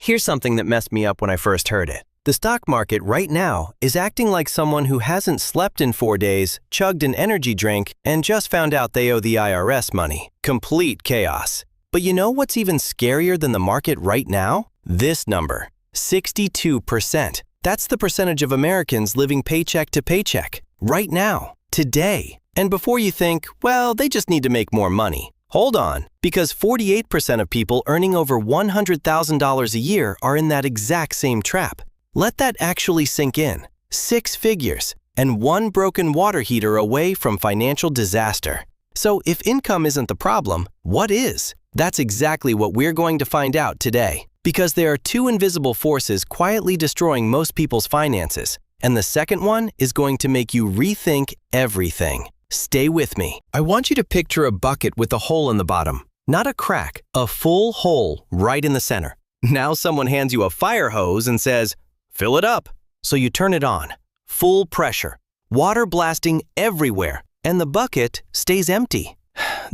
Here's something that messed me up when I first heard it. The stock market right now is acting like someone who hasn't slept in 4 days, chugged an energy drink, and just found out they owe the IRS money. Complete chaos. But you know what's even scarier than the market right now? This number, 62%. That's the percentage of Americans living paycheck to paycheck, right now, today. And before you think, well, they just need to make more money, hold on, because 48% of people earning over $100,000 a year are in that exact same trap. Let that actually sink in. 6 figures, and one broken water heater away from financial disaster. So if income isn't the problem, what is? That's exactly what we're going to find out today. Because there are 2 invisible forces quietly destroying most people's finances. And the second one is going to make you rethink everything. Stay with me. I want you to picture a bucket with a hole in the bottom. Not a crack, a full hole right in the center. Now someone hands you a fire hose and says, fill it up. So you turn it on. Full pressure. Water blasting everywhere. And the bucket stays empty.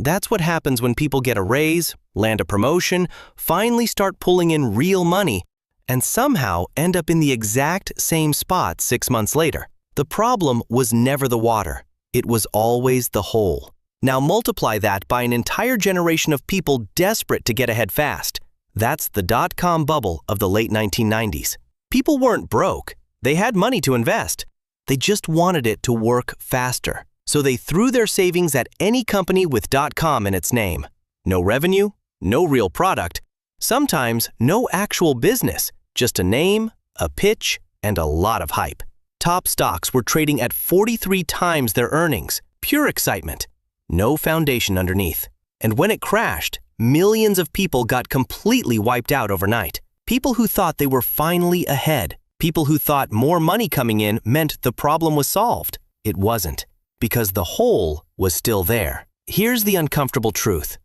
That's what happens when people get a raise, land a promotion, finally start pulling in real money, and somehow end up in the exact same spot 6 months later. The problem was never the water. It was always the hole. Now multiply that by an entire generation of people desperate to get ahead fast. That's the dot-com bubble of the late 1990s. People weren't broke. They had money to invest. They just wanted it to work faster. So they threw their savings at any company with .com in its name. No revenue, no real product, sometimes no actual business, just a name, a pitch, and a lot of hype. Top stocks were trading at 43 times their earnings, pure excitement, no foundation underneath. And when it crashed, millions of people got completely wiped out overnight. People who thought they were finally ahead, people who thought more money coming in meant the problem was solved. It wasn't. Because the hole was still there. Here's the uncomfortable truth.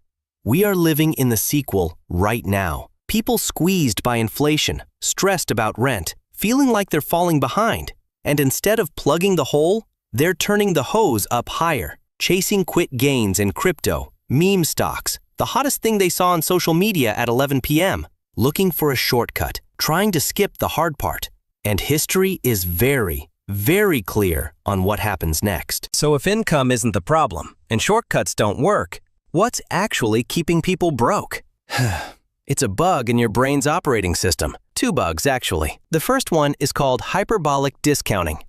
We are living in the sequel right now. People squeezed by inflation, stressed about rent, feeling like they're falling behind. And instead of plugging the hole, they're turning the hose up higher, chasing quick gains in crypto, meme stocks, the hottest thing they saw on social media at 11 p.m., looking for a shortcut, trying to skip the hard part. And history is very clear on what happens next. So if income isn't the problem and shortcuts don't work, what's actually keeping people broke? It's a bug in your brain's operating system. 2 bugs, actually. The first one is called hyperbolic discounting.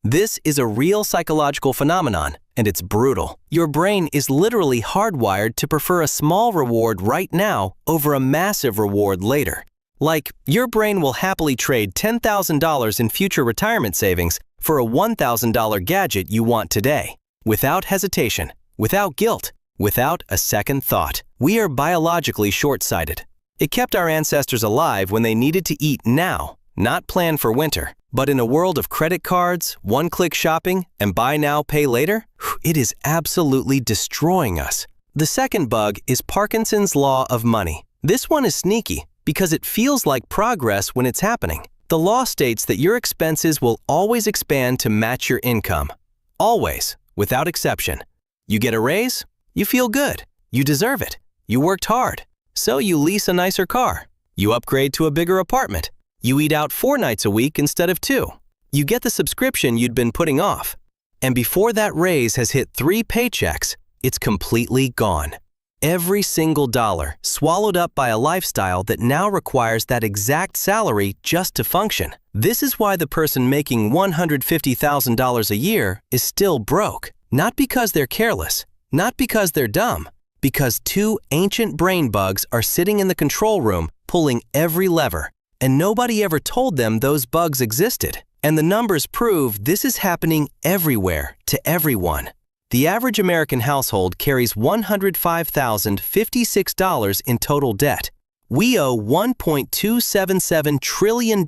This is a real psychological phenomenon, and it's brutal. Your brain is literally hardwired to prefer a small reward right now over a massive reward later. Like, your brain will happily trade $10,000 in future retirement savings for a $1,000 gadget you want today, without hesitation, without guilt, without a second thought. We are biologically short-sighted. It kept our ancestors alive when they needed to eat now, not plan for winter. But in a world of credit cards, one-click shopping, and buy now, pay later, it is absolutely destroying us. The second bug is Parkinson's law of money. This one is sneaky because it feels like progress when it's happening. The law states that your expenses will always expand to match your income. Always, without exception. You get a raise? You feel good. You deserve it. You worked hard. So you lease a nicer car. You upgrade to a bigger apartment. You eat out 4 nights a week instead of 2. You get the subscription you'd been putting off. And before that raise has hit 3 paychecks, it's completely gone. Every single dollar swallowed up by a lifestyle that now requires that exact salary just to function. This is why the person making $150,000 a year is still broke. Not because they're careless, not because they're dumb, because 2 ancient brain bugs are sitting in the control room pulling every lever. And nobody ever told them those bugs existed. And the numbers prove this is happening everywhere to everyone. The average American household carries $105,056 in total debt. We owe $1.277 trillion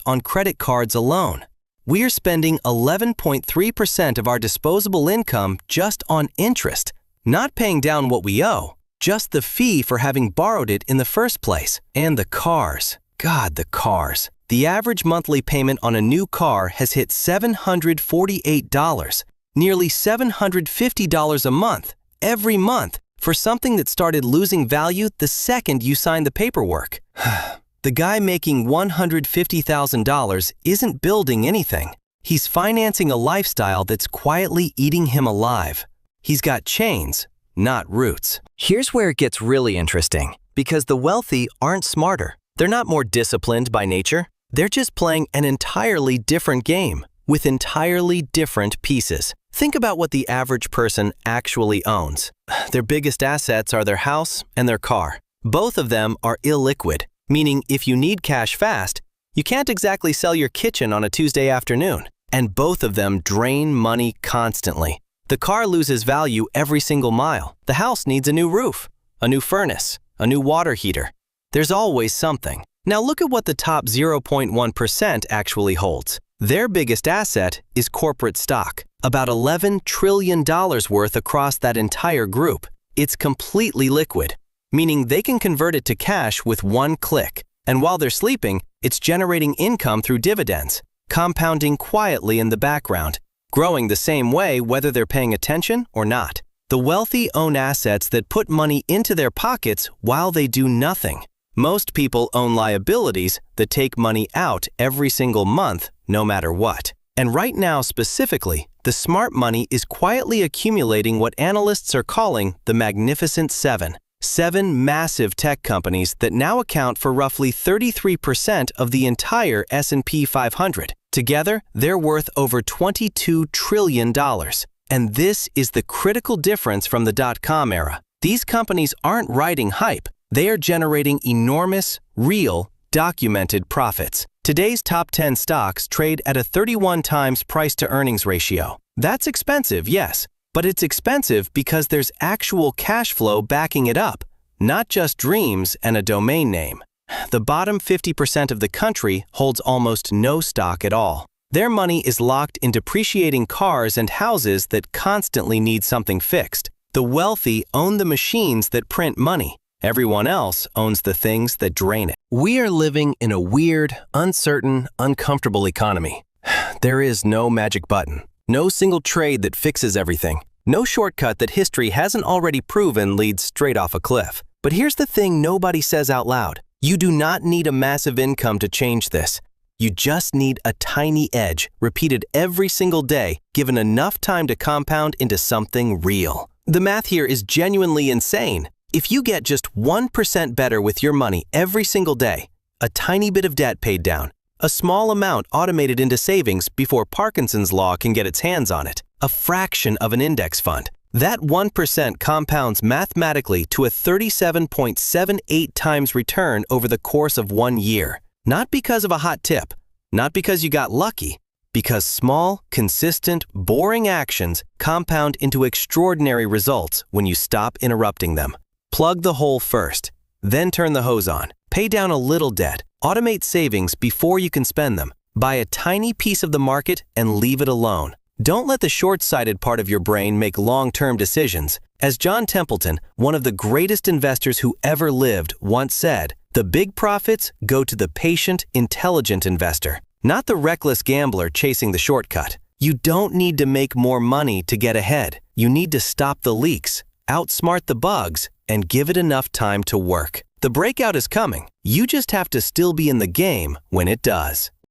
on credit cards alone. We are spending 11.3% of our disposable income just on interest, not paying down what we owe, just the fee for having borrowed it in the first place. And the cars. God, the cars. The average monthly payment on a new car has hit $748. Nearly $750 a month, every month, for something that started losing value the second you signed the paperwork. The guy making $150,000 isn't building anything. He's financing a lifestyle that's quietly eating him alive. He's got chains, not roots. Here's where it gets really interesting, because the wealthy aren't smarter. They're not more disciplined by nature. They're just playing an entirely different game with entirely different pieces. Think about what the average person actually owns. Their biggest assets are their house and their car. Both of them are illiquid, meaning if you need cash fast, you can't exactly sell your kitchen on a Tuesday afternoon. And both of them drain money constantly. The car loses value every single mile. The house needs a new roof, a new furnace, a new water heater. There's always something. Now look at what the top 0.1% actually holds. Their biggest asset is corporate stock, about $11 trillion worth across that entire group. It's completely liquid, meaning they can convert it to cash with one click. And while they're sleeping, it's generating income through dividends, compounding quietly in the background, growing the same way whether they're paying attention or not. The wealthy own assets that put money into their pockets while they do nothing. Most people own liabilities that take money out every single month, no matter what. And right now specifically, the smart money is quietly accumulating what analysts are calling the Magnificent Seven. 7 massive tech companies that now account for roughly 33% of the entire S&P 500. Together, they're worth over $22 trillion. And this is the critical difference from the dot-com era. These companies aren't riding hype. They are generating enormous, real, documented profits. Today's top 10 stocks trade at a 31 times price-to-earnings ratio. That's expensive, yes. But it's expensive because there's actual cash flow backing it up, not just dreams and a domain name. The bottom 50% of the country holds almost no stock at all. Their money is locked in depreciating cars and houses that constantly need something fixed. The wealthy own the machines that print money. Everyone else owns the things that drain it. We are living in a weird, uncertain, uncomfortable economy. There is no magic button. No single trade that fixes everything. No shortcut that history hasn't already proven leads straight off a cliff. But here's the thing nobody says out loud. You do not need a massive income to change this. You just need a tiny edge, repeated every single day, given enough time to compound into something real. The math here is genuinely insane. If you get just 1% better with your money every single day, a tiny bit of debt paid down, a small amount automated into savings before Parkinson's law can get its hands on it, a fraction of an index fund, that 1% compounds mathematically to a 37.78 times return over the course of 1 year. Not because of a hot tip, not because you got lucky, because small, consistent, boring actions compound into extraordinary results when you stop interrupting them. Plug the hole first, then turn the hose on. Pay down a little debt, automate savings before you can spend them. Buy a tiny piece of the market and leave it alone. Don't let the short-sighted part of your brain make long-term decisions. As John Templeton, one of the greatest investors who ever lived, once said, the big profits go to the patient, intelligent investor, not the reckless gambler chasing the shortcut. You don't need to make more money to get ahead. You need to stop the leaks, outsmart the bugs, and give it enough time to work. The breakout is coming. You just have to still be in the game when it does.